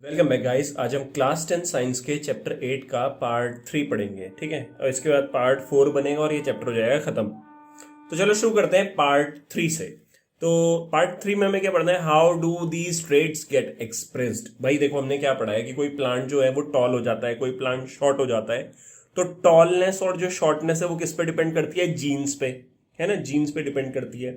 Welcome back guys. आज हम class 10 science के चैप्टर 8 का पार्ट 3 पढ़ेंगे, ठीक है। और इसके बाद पार्ट 4 बनेगा और ये चैप्टर हो जाएगा खत्म। तो चलो शुरू करते हैं पार्ट 3 से। तो पार्ट 3 में हमें क्या पढ़ना है? How do these traits get expressed. भाई देखो, हमने क्या पढ़ा है कि कोई प्लांट जो है वो टॉल हो जाता है, कोई प्लांट शॉर्ट हो जाता है। तो टॉलनेस और जो शॉर्टनेस है वो किस पे डिपेंड करती है? जीन्स पे, है ना। जीन्स पे डिपेंड करती है।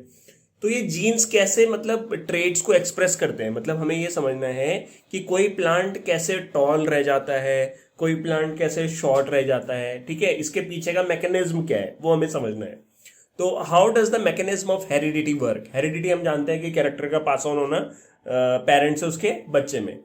तो ये जीन्स कैसे मतलब ट्रेड्स को एक्सप्रेस करते हैं, मतलब हमें ये समझना है कि कोई प्लांट कैसे टॉल रह जाता है, कोई प्लांट कैसे शॉर्ट रह जाता है, ठीक है। इसके पीछे का मैकेनिज्म क्या है वो हमें समझना है। तो how does the mechanism of heredity work? Heredity हम जानते हैं कि कैरेक्टर का पास ऑन होना पेरेंट्स से उसके बच्चे में।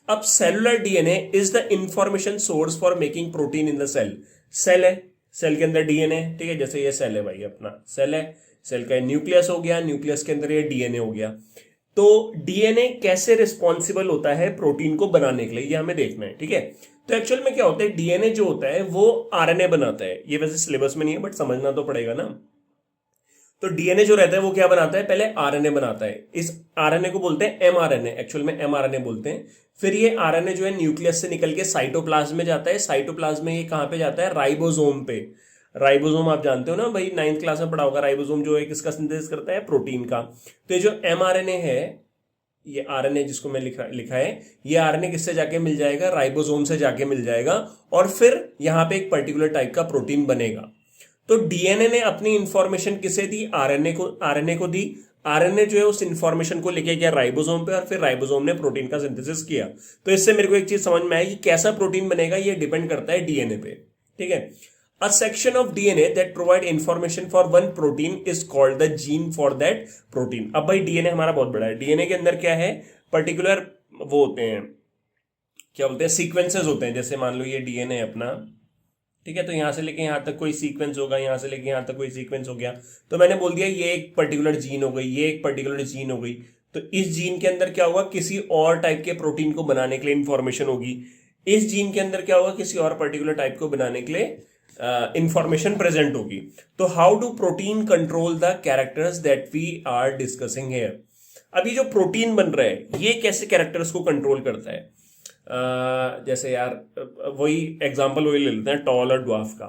अब cellular DNA is the information source for making protein in the cell. Cell है, सेल के अंदर डीएनए, ठीक है। जैसे ये सेल है भाई, अपना सेल है, सेल का न्यूक्लियस हो गया, न्यूक्लियस के अंदर ये डीएनए हो गया। तो डीएनए कैसे रिस्पॉन्सिबल होता है प्रोटीन को बनाने के लिए, ये हमें देखना है, ठीक है। तो एक्चुअल में क्या होता है, डीएनए जो होता है वो आरएनए बनाता है। ये वैसे सिलेबस में नहीं है बट समझना तो पड़ेगा ना। तो डीएनए जो रहता है वो क्या बनाता है? पहले आरएनए बनाता है। इस आरएनए को बोलते हैं एमआरएनए, एक्चुअल में एमआरएनए बोलते हैं। फिर ये आरएनए जो है न्यूक्लियस से निकल के साइटोप्लाज्म में जाता है। साइटोप्लाज्म में ये कहां पे जाता है? राइबोसोम पे। राइबोसोम आप जानते हो ना भाई, 9th क्लास में पढ़ा होगा। राइबोसोम जो है किसका सिंथेसिस करता है? प्रोटीन का। तो ये जो एमआरएनए है, ये आरएनए जिसको मैं लिखा लिखा है, ये आरएनए किससे जाके मिल जाएगा? राइबोसोम से जाके मिल जाएगा। और फिर यहां पे एक पर्टिकुलर टाइप का प्रोटीन बनेगा। तो डीएनए ने अपनी इंफॉर्मेशन किसे दी? आरएनए को दी। आरएनए जो है उस इंफॉर्मेशन को लेके गया राइबोसोम पे, और फिर राइबोसोम ने प्रोटीन का सिंथेसिस किया। तो इससे मेरे को एक चीज समझ में आई कि कैसा प्रोटीन बनेगा, ये डिपेंड करता है डीएनए पे, ठीक है। A section of DNA that provide information for one protein is called the gene for that protein. अब भाई डीएनए हमारा बहुत बड़ा है। डीएनए के अंदर क्या है? पर्टिकुलर वो होते हैं, क्या बोलते हैं, सीक्वेंसेस होते हैं। जैसे मान लो ये डीएनए अपना, ठीक है। तो यहां से लेके यहां तक कोई सीक्वेंस होगा, यहां से लेके यहां तक कोई सीक्वेंस हो गया। तो मैंने बोल दिया ये एक पर्टिकुलर जीन हो गई, ये एक पर्टिकुलर जीन हो गई। तो इस जीन के अंदर क्या होगा? किसी और टाइप के प्रोटीन को बनाने के लिए इंफॉर्मेशन होगी। इस जीन के अंदर क्या होगा? किसी और पर्टिकुलर टाइप को बनाने के लिए इंफॉर्मेशन प्रेजेंट होगी। तो how do protein control the characters that we are discussing here? अभी जो प्रोटीन बन रहा है ये कैसे कैरेक्टर्स को कंट्रोल करता है? जैसे यार वही एग्जांपल वही ले लेते हैं, टॉल और ड्वार्फ का।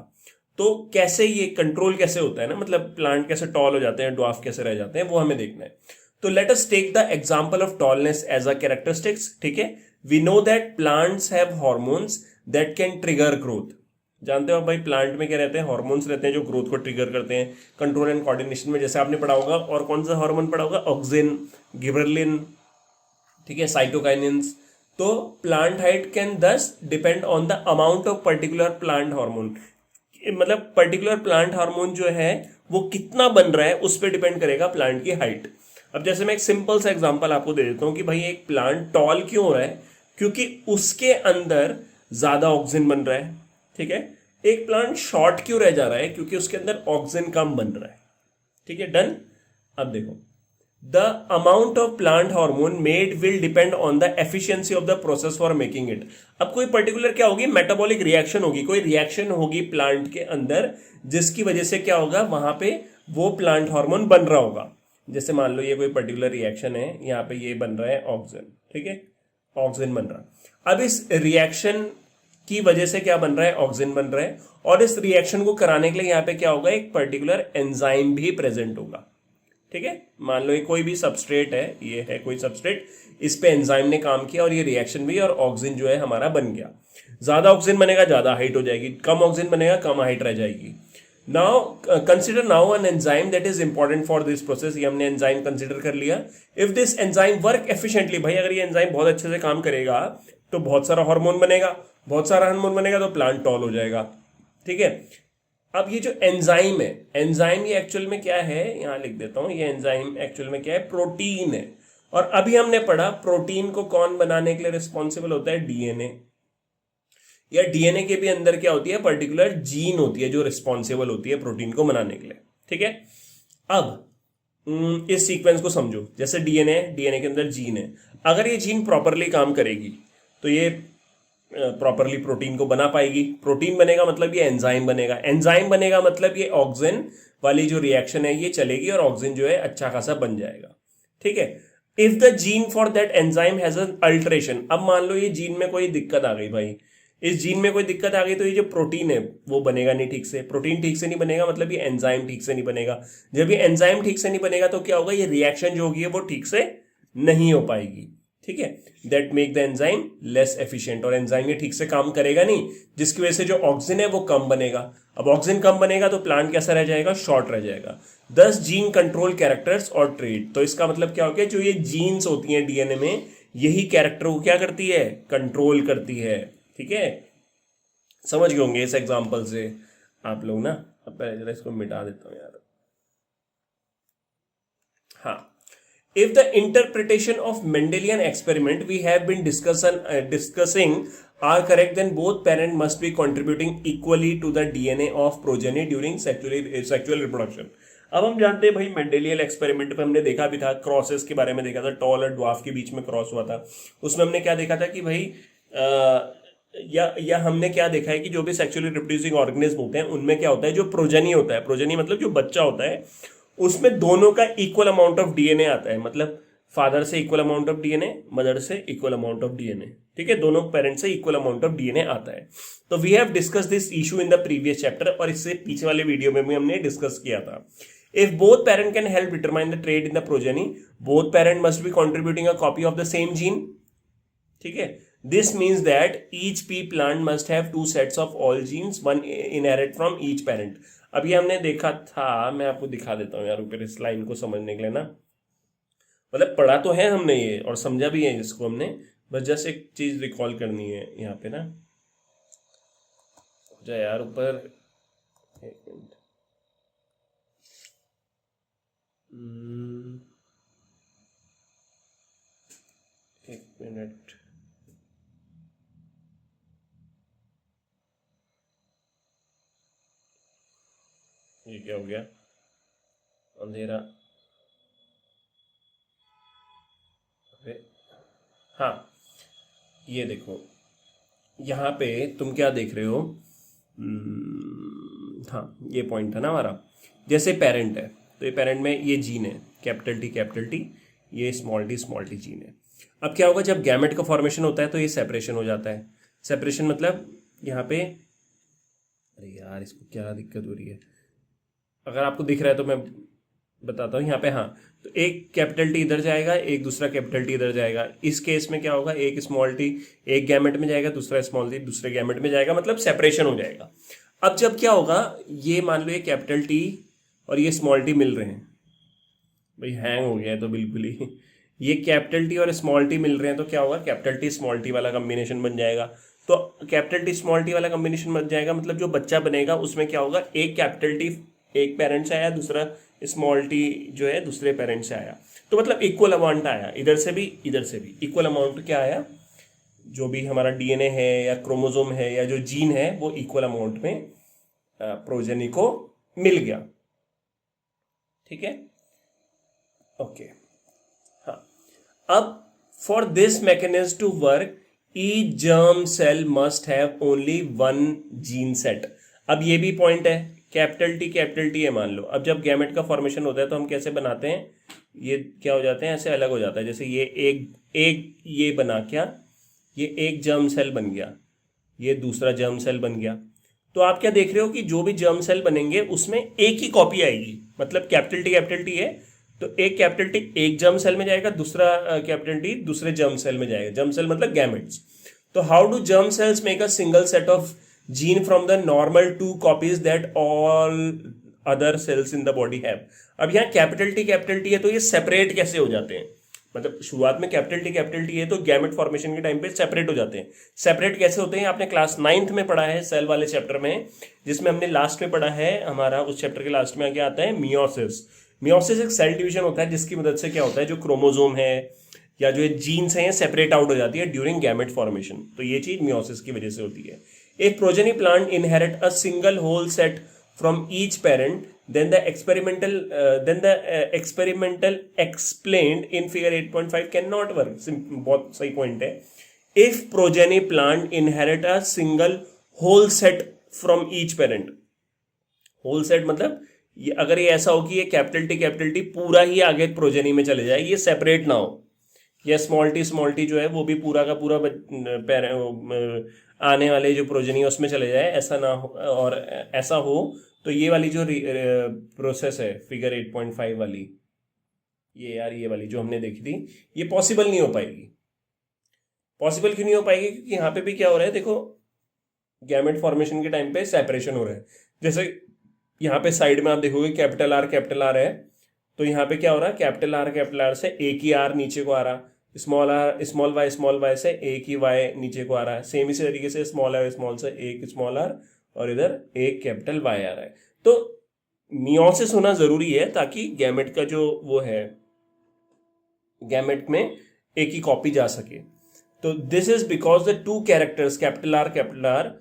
तो कैसे ये कंट्रोल कैसे होता है ना, मतलब प्लांट कैसे टॉल हो जाते हैं, ड्वार्फ कैसे रह जाते हैं, वो हमें देखना है। तो let us take the example of tallness as a characteristics, ठीक है। We know that plants have hormones that can trigger growth. जानते हो आप भाई, प्लांट में क्या रहते हैं? हॉर्मोन्स रहते हैं जो ग्रोथ को ट्रिगर करते हैं कंट्रोल एंड कोऑर्डिनेशन में। जैसे आपने पढ़ा होगा, और कौन सा हार्मोन पढ़ा होगा? ऑक्सिन, गिबरलिन, ठीक है, साइटोकाइनिन्स। तो प्लांट हाइट कैन दस depend on the amount of particular plant hormone. मतलब पर्टिकुलर प्लांट हार्मोन जो है वो कितना बन रहा है उस पर डिपेंड करेगा प्लांट की हाइट। अब जैसे मैं एक सिंपल सा एग्जांपल आपको दे देता हूं कि भाई एक प्लांट टॉल क्यों हो रहा है? क्योंकि उसके अंदर ज्यादा ऑक्सीजन बन रहा है, ठीक है। एक प्लांट शॉर्ट क्यों रह जा रहा है? क्योंकि उसके अंदर ऑक्सीजन कम बन रहा है, ठीक है। डन। अब देखो, the amount of plant hormone made will depend on the efficiency of the process for making it। अब कोई पर्टिकुलर क्या होगी? मेटाबॉलिक रिएक्शन होगी, कोई रिएक्शन होगी प्लांट के अंदर जिसकी वजह से क्या होगा? वहां पे वो प्लांट हार्मोन बन रहा होगा। जैसे मान लो ये कोई पर्टिकुलर रिएक्शन है, यहाँ पे ये बन रहा है ऑक्सीजन, ठीक है, ऑक्सीजन बन रहा। अब इस रिएक्शन की वजह से क्या बन रहा है? ऑक्सीजन बन रहा है। और इस रिएक्शन को कराने के लिए यहाँ पे क्या होगा? एक पर्टिकुलर एंजाइम भी प्रेजेंट होगा, ठीक है। मान लो ये कोई भी सबस्ट्रेट है, ये है कोई सबस्ट्रेट, इस पे एंजाइम ने काम किया और ये रिएक्शन भी, और ऑक्सीजन जो है हमारा बन गया। ज्यादा ऑक्सीजन बनेगा ज्यादा हाइट हो जाएगी, कम ऑक्सीजन बनेगा कम हाइट रह जाएगी। Now consider now an enzyme that is important for this process. ये हमने एंजाइम कंसिडर कर लिया। If this enzyme work efficiently, भाई अगर ये एंजाइम बहुत अच्छे से काम करेगा तो बहुत सारा हार्मोन बनेगा, बहुत सारा हार्मोन बनेगा तो प्लांट टॉल हो जाएगा, ठीक है। अब ये जो एंजाइम है, एंजाइम ये एक्चुअल में क्या है? यहां लिख देता हूं, ये एंजाइम एक्चुअल में क्या है? प्रोटीन है। और अभी हमने पढ़ा प्रोटीन को कौन बनाने के लिए रिस्पॉन्सिबल होता है? डीएनए। या डीएनए के भी अंदर क्या होती है? पर्टिकुलर जीन होती है जो रिस्पॉन्सिबल होती है प्रोटीन को बनाने के लिए, ठीक है। अब इस सीक्वेंस को समझो। जैसे डीएनए, डीएनए के अंदर जीन है। अगर ये जीन प्रॉपरली काम करेगी तो ये प्रॉपरली प्रोटीन को बना पाएगी। प्रोटीन बनेगा मतलब ये एंजाइम बनेगा, एंजाइम बनेगा मतलब ये ऑक्सीजन वाली जो रिएक्शन है ये चलेगी और ऑक्सीजन जो है अच्छा खासा बन जाएगा, ठीक है। If the gene for that enzyme has an alteration, अब मान लो ये जीन में कोई दिक्कत आ गई भाई, इस जीन में कोई दिक्कत आ गई तो ये जो प्रोटीन है वो बनेगा नहीं ठीक से, प्रोटीन ठीक से नहीं बनेगा मतलब ये एंजाइम ठीक से नहीं बनेगा, जब ये एंजाइम ठीक से नहीं बनेगा तो क्या होगा, ये रिएक्शन जो होगी वो ठीक से नहीं हो पाएगी, ठीक है, that make the enzyme less efficient, और एंजाइम ये ठीक से काम करेगा नहीं, जिसकी वजह से जो ऑक्सीजन है वो कम बनेगा, अब ऑक्सीजन कम बनेगा तो प्लांट कैसा रह जाएगा, शॉर्ट रह जाएगा, 10 जीन कंट्रोल कैरेक्टर्स और ट्रेट, तो इसका मतलब क्या हो गया, जो ये जीन्स होती हैं डीएनए में, यही कैरेक्टर को क्या करती है, कंट्रोल करती है, ठीक है, समझ गए होंगे इस एग्जांपल से आप लोग ना। अब पहले जरा इसको मिटा देता हूं यार, हाँ, if the interpretation of Mendelian experiment we have been discussing are correct, then both parent must be contributing equally to the DNA of progeny during sexual reproduction। अब हम जानते हैं भाई मेंडेलियन एक्सपेरिमेंट पे हमने देखा भी था, क्रॉसेस के बारे में देखा था, टॉल और ड्वार्फ के बीच में क्रॉस हुआ था, उसमें हमने क्या देखा था कि भाई या हमने क्या देखा है कि जो भी सेक्सुअली रिप्रोड्यूसिंग ऑर्गेनिज्म होते हैं उनमें क्या होता है, जो प्रोजेनी होता है, प्रोजेनी मतलब जो बच्चा होता है, उसमें दोनों का इक्वल अमाउंट ऑफ डीएनए आता है, मतलब फादर से equal amount of DNA, mother से इक्वल अमाउंट ऑफ डीएनए, ठीक है, दोनों पेरेंट्स से इक्वल अमाउंट ऑफ डीएनए आता है। तो we have discuss this issue in the previous chapter, और इससे पीछे वाले वीडियो में भी हमने डिस्कस किया था। If both parent can help determine the trait in the progeny, both parent must be contributing a copy of the same gene, ठीक है, this means that each p plant must have 2 sets of all genes, one inherit from each parent. अब ये हमने देखा था, मैं आपको दिखा देता हूँ यार ऊपर इस लाइन को समझने के लिए ना, मतलब पढ़ा तो है हमने ये और समझा भी है इसको हमने, बस जस्ट एक चीज रिकॉल करनी है यहाँ पे ना, हो जाए यार ऊपर, एक मिनट, एक मिनट, ये क्या हो गया, अंधेरा, अरे हाँ, ये देखो यहाँ पे तुम क्या देख रहे हो, हाँ ये पॉइंट था ना हमारा, जैसे पेरेंट है तो ये पेरेंट में ये जीन है कैपिटल टी, ये स्मॉल टी जीन है। अब क्या होगा, जब गैमेट का फॉर्मेशन होता है तो ये सेपरेशन हो जाता है, सेपरेशन मतलब यहाँ पे, अरे यार इसको क्या दिक्कत हो रही है, अगर आपको दिख रहा है तो मैं बताता हूँ यहाँ पे, हाँ, तो एक कैपिटल टी इधर जाएगा, एक दूसरा कैपिटल टी इधर जाएगा, इस केस में क्या होगा, एक स्मॉल टी एक गैमेट में जाएगा, दूसरा स्मॉल टी दूसरे गैमेट में जाएगा, मतलब सेपरेशन हो जाएगा। अब जब क्या होगा, ये मान लो ये कैपिटल टी और ये स्मॉल टी मिल रहे हैं, भाई हैंग हो गया है तो बिल्कुल ही, ये कैपिटल टी और स्मॉल टी मिल रहे हैं तो क्या होगा, कैपिटल टी स्मॉल टी वाला कॉम्बिनेशन बन जाएगा, तो कैपिटल टी स्मॉल टी वाला कॉम्बिनेशन बन जाएगा, मतलब जो बच्चा बनेगा उसमें क्या होगा, एक कैपिटल टी एक पेरेंट से आया, दूसरा स्मॉल टी जो है दूसरे पेरेंट से आया, तो मतलब इक्वल अमाउंट आया, इधर से भी इक्वल अमाउंट क्या आया, जो भी हमारा डीएनए है या क्रोमोसोम है या जो जीन है वो इक्वल अमाउंट में प्रोजेनी को मिल गया, ठीक है, ओके, हाँ। अब for this mechanism to work each germ cell must have only 1 gene set. अब ये भी पॉइंट है, कैपिटल टी है मान लो, अब जब गैमेट का फॉर्मेशन होता है तो हम कैसे बनाते हैं, ये क्या हो जाते हैं, ऐसे अलग हो जाता है, जैसे ये एक ये बना क्या, ये एक जर्म सेल बन गया, ये दूसरा जर्म सेल बन गया, तो आप क्या देख रहे हो कि जो भी जर्म सेल बनेंगे उसमें एक ही कॉपी आएगी, मतलब कैपिटल टी है तो एक कैपिटल टी एक जर्म सेल में जाएगा, दूसरा कैपिटल टी दूसरे जर्म सेल में जाएगा, जर्म सेल मतलब गैमेट्स। तो how do germ cells make a single set of gene from the normal 2 copies that all other sales in the body have. अब यहाँ कैपिटल टी है तो ये सेपरेट कैसे हो जाते हैं, मतलब शुरुआत में कैपिटल टी है तो गैमेट फॉर्मेशन के टाइम पे सेपरेट हो जाते हैं। सेपरेट कैसे होते हैं, आपने क्लास 9th में पढ़ा है सेल वाले चैप्टर में, जिसमें हमने लास्ट में पढ़ा है, हमारा उस चैप्टर के लास्ट में आगे आता है मियोसिस। मियोसिस एक सेल डिवीजन होता है जिसकी मदद से क्या होता है, जो क्रोमोसोम है या जो जीन्स हैं सेपरेट आउट हो जाती है ड्यूरिंग गैमेट फॉर्मेशन, तो ये चीज मियोसिस की वजह से होती है। एक progeny plant inherit a single whole set from each parent, then the experimental explained in figure 8.5 cannot work। बहुत सही पॉइंट है। if progeny plant inherit a single whole set from each parent, whole set मतलब ये अगर ये ऐसा हो कि ये कैपिटल टी पूरा ही आगे प्रोजेनी में चले जाए, ये सेपरेट ना हो, या स्मॉल टी जो है वो भी पूरा का पूरा आने वाले जो प्रोजेनी है उसमें चले जाए, ऐसा ना हो। और ऐसा हो तो ये वाली जो प्रोसेस है फिगर 8.5 वाली, ये यार ये वाली जो हमने देखी थी, ये पॉसिबल नहीं हो पाएगी। पॉसिबल क्यों नहीं हो पाएगी? क्योंकि यहाँ पे भी क्या हो रहा है देखो, गैमेट फॉर्मेशन के टाइम पे सेपरेशन हो रहा है। जैसे यहाँ पे साइड में आप देखोगे कैपिटल आर है, तो यहाँ पे क्या हो रहा है, कैपिटल आर से एक ही आर नीचे को आ रहा, स्मॉल वाई से एक ही वाई नीचे को आ रहा है। सेम इसी तरीके से स्मॉल से एक स्मॉल आर और इधर एक कैपिटल वाई आ रहा है। तो मियोसिस होना जरूरी है ताकि गैमेट का जो वो है, गैमेट में एक ही कॉपी जा सके। तो this is because the two characters capital R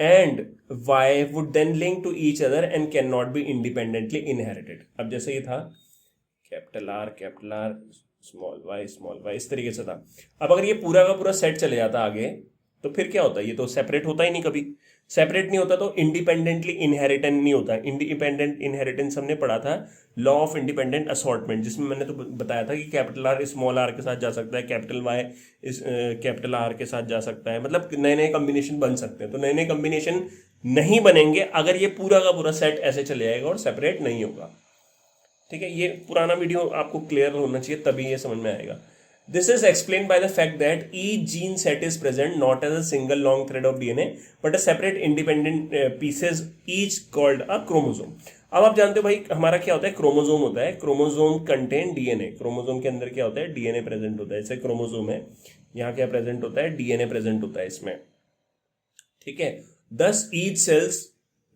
and Y would then link to each other and can not be independently inherited. अब जैसे ये था कैपिटल आर स्मॉल वाई इस तरीके से था। अब अगर ये पूरा का पूरा सेट चले जाता आगे तो फिर क्या होता है, ये तो सेपरेट होता ही नहीं, कभी सेपरेट नहीं होता तो इंडिपेंडेंटली इनहेरिटेंस नहीं होता। इंडिपेंडेंट इनहेरिटेंस हमने पढ़ा था लॉ ऑफ इंडिपेंडेंट असॉर्टमेंट, जिसमें मैंने तो बताया था कि कैपिटल आर स्मॉल आर के साथ जा सकता है, कैपिटल वाई कैपिटल आर के साथ जा सकता है, मतलब नए नए कॉम्बिनेशन बन सकते हैं। तो नए नए कॉम्बिनेशन नहीं बनेंगे अगर ये पूरा का पूरा सेट ऐसे चले जाएगा और सेपरेट नहीं होगा। ठीक है, ये पुराना वीडियो आपको क्लियर होना चाहिए तभी ये समझ में आएगा। This is explained by the fact that each gene set is present not as a single long thread of DNA but a separate independent pieces each called a chromosome. अब आप जानते हो भाई हमारा क्या होता है, क्रोमोसोम होता है। क्रोमोसोम कंटेन डीएनए, क्रोमोसोम के अंदर क्या होता है, डीएनए प्रेजेंट होता है। जैसे क्रोमोसोम है, यहाँ क्या प्रेजेंट होता है, डीएनए प्रेजेंट होता है इसमें। ठीक है, thus each cells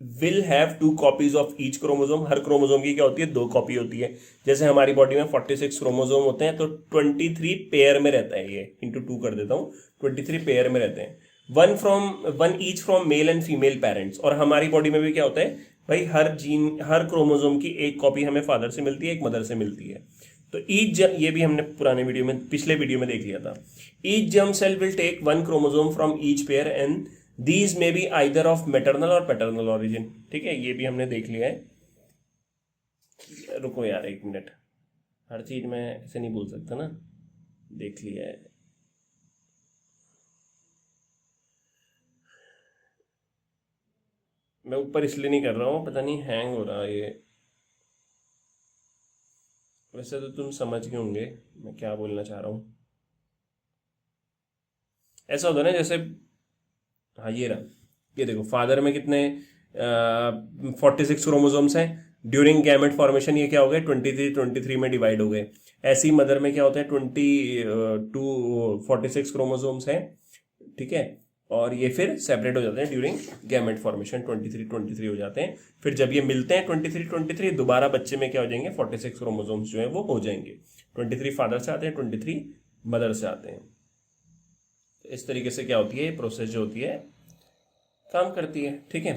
will have 2 copies of each chromosome. Her chromosome की क्या होती है, 2 कॉपी होती है। जैसे हमारी बॉडी में 46 क्रोमोसोम होते हैं तो 23 पेयर में रहता है, ये इंटू 2 कर देता हूँ, 23 पेयर में रहते हैं, one each from male and female parents. और हमारी बॉडी में भी क्या होता है भाई, हर क्रोमोसोम की एक कॉपी हमें फादर से मिलती है, एक मदर से मिलती है। तो ये भी हमने पुराने वीडियो में, पिछले वीडियो में देख लिया था। Each germ cell will take 1 chromosome from each pair and These may be either of maternal और paternal origin। ठीक है, ये भी हमने देख लिया है। रुको यार 1 मिनट, हर चीज में ऐसे नहीं बोल सकता ना, देख लिया है। मैं ऊपर इसलिए नहीं कर रहा हूँ, पता नहीं हैंग हो रहा है ये। वैसे तो तुम समझ गए होंगे मैं क्या बोलना चाह रहा हूँ। ऐसा होता है ना, जैसे हाँ ये रहा, ये देखो फादर में कितने 46 क्रोमोसोम्स हैं। ड्यूरिंग गैमेट फॉर्मेशन ये क्या हो गए, 23 में डिवाइड हो गए। ऐसे ही मदर में क्या होता है, 46 क्रोमोसोम्स हैं। ठीक है, और ये फिर सेपरेट हो जाते हैं ड्यूरिंग गैमेट फॉर्मेशन, 23 हो जाते हैं। फिर जब ये मिलते हैं 23 दोबारा बच्चे में क्या हो जाएंगे, 46 क्रोमोसोम्स जो है वो हो जाएंगे। 23 फादर से आते हैं, 23 मदर से आते हैं। इस तरीके से क्या होती है, प्रोसेस जो होती है काम करती है। ठीक है,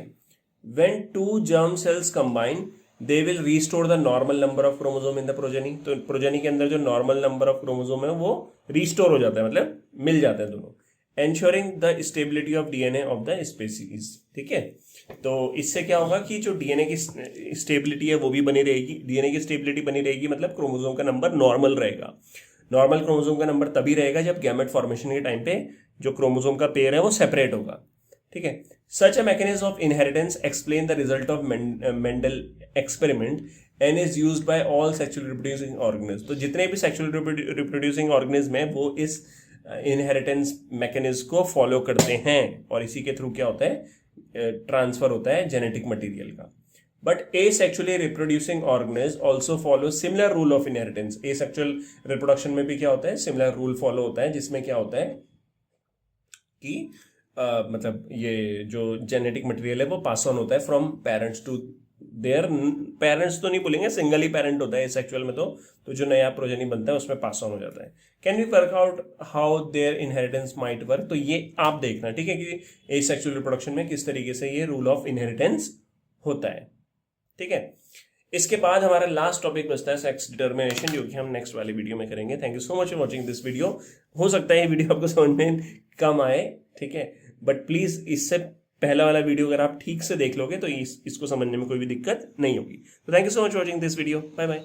when 2 germ cells combine they will restore the normal number of chromosome in the progeny. तो प्रोजेनी के अंदर जो नॉर्मल नंबर ऑफ क्रोमोसोम है वो रीस्टोर हो जाता है, मतलब मिल जाते हैं दोनों, ensuring the stability of DNA of the species. ठीक है, तो इससे क्या होगा कि जो डीएनए की स्टेबिलिटी है वो भी बनी रहेगी। डीएनए की स्टेबिलिटी बनी रहेगी मतलब क्रोमोसोम का नंबर नॉर्मल रहेगा। नॉर्मल क्रोमोसोम का नंबर तभी रहेगा जब गैमेट फॉर्मेशन के टाइम पे जो क्रोमोसोम का पेयर है वो सेपरेट होगा। ठीक है, such a mechanism of inheritance explain the result of Mendel experiment and is used by all sexual reproducing organism. तो जितने भी सेक्सुअल रिप्रोड्यूसिंग ऑर्गेनिज्म है वो इस इनहेरिटेंस मैकेनिज्म को फॉलो करते हैं और इसी के थ्रू क्या होता है, ट्रांसफर होता है जेनेटिक मटेरियल का। But asexually reproducing organisms also follow similar rule of inheritance। asexual reproduction में भी क्या होता है, सिमिलर रूल फॉलो होता है, जिसमें क्या होता है कि मतलब ये जो जेनेटिक मटेरियल है वो पास ऑन होता है from parents to their parents. तो नहीं बोलेंगे, सिंगल ही पेरेंट होता है एसेक्सुअल में। तो जो नया प्रोजेनी बनता है उसमें पास ऑन हो जाता है। Can we work out how their inheritance might work. तो ये आप देखना, ठीक है, कि एसेक्सुअल रिप्रोडक्शन में किस तरीके से ये रूल ऑफ इनहेरिटेंस होता है। ठीक है, इसके बाद हमारा लास्ट टॉपिक बचता है सेक्स डिटर्मिनेशन, जो कि हम नेक्स्ट वाली वीडियो में करेंगे। Thank you so much for watching this video. हो सकता है ये वीडियो आपको समझ में कम आए, ठीक है, बट प्लीज इससे पहला वाला वीडियो अगर आप ठीक से देख लोगे तो इसको समझने में कोई भी दिक्कत नहीं होगी। तो thank you so much for watching this video. Bye bye.